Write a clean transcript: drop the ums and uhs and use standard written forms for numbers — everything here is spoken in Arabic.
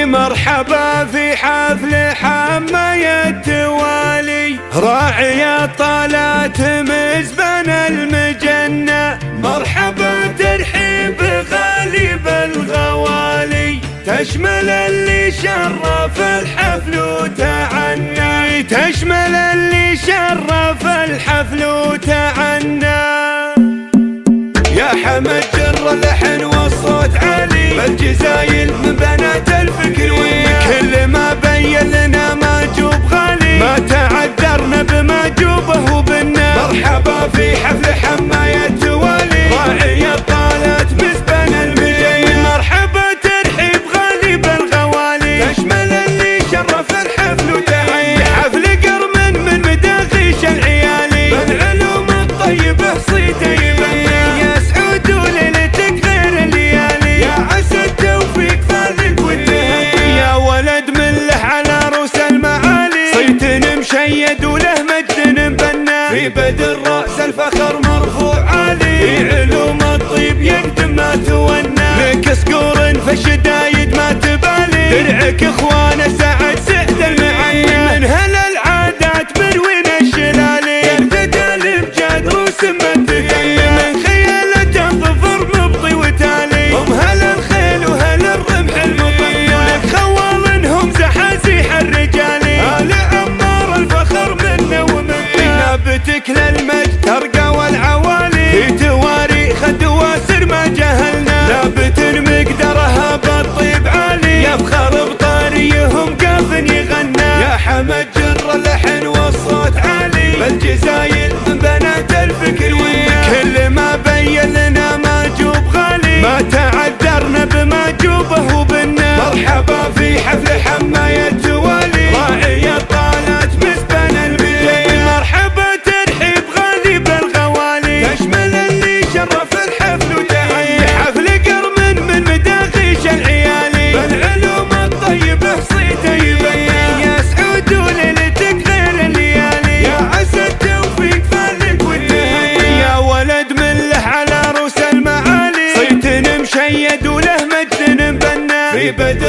مرحبا في حفل حماية التوالي، راعي الطالات مزبن المجنة. مرحبا ترحيب غالب الغوالي، تشمل اللي شرف الحفل وتعنى، تشمل اللي شرف الحفل وتعنى. يا حمد جر اللحن والصوت عالي، بالجزايل من بنات الفكر ويا كل ما بين لنا ماجوب غالي، ما تعذرنا بماجوبه وبنا. مرحبا في حفل حماية التوالي، راعي الطالات مزبن المجنة. مرحبا ترحيب غالي بالغوالي، تشمل اللي شرف الحفل وتعنى. حفل قرم من مداخيش العيالي، بالعلوم الطيبة صيته يبنى. مشيد وله مجد مبنى، في بدر رأس الفخر مرفوع عالي، في علوم الطيب يقدم ما تونى. لك سكور في الشدايد ما تبالي، درعك اخوانه سعد سعد المعني. من هلا العادات من وين الشلالي، يرتد الابجاد روس متغنى. من خيالة الظفر مبطي وتالي، هم هلا الخيل وهلا الرمح المطلي. لك خوالنهم زحازيح الرجالي، نابتك للمجد ترقى والعوالي، في تواريخ الدواسر ما جهلنا. نابت مقدرها بالطيب عالي، يفخر بطاريهم قاف يغنى. يا حمد جر اللحن والصوت عالي، بالجزايل من بنات الفكر ويا كل ما بين لنا ماجوب غالي، ما تعذرنا بماجوبه وبنا. مرحبا في حفل حماية التوالي، راعي الطالات مزبن المجنة. مرحبا ترحيب غالي بالغوالي، تشمل اللي شرف الحفل وتعنى. حفل قرم من مداخيش العيالي، بالعلوم الطيبة صيته يبنى. يا سعود وليلتك غير الليالي، يا عسى التوفيق فالك والتهني. يا ولد من له على روس المعالي، صيت مشيد وله مجد مبنى، في بدر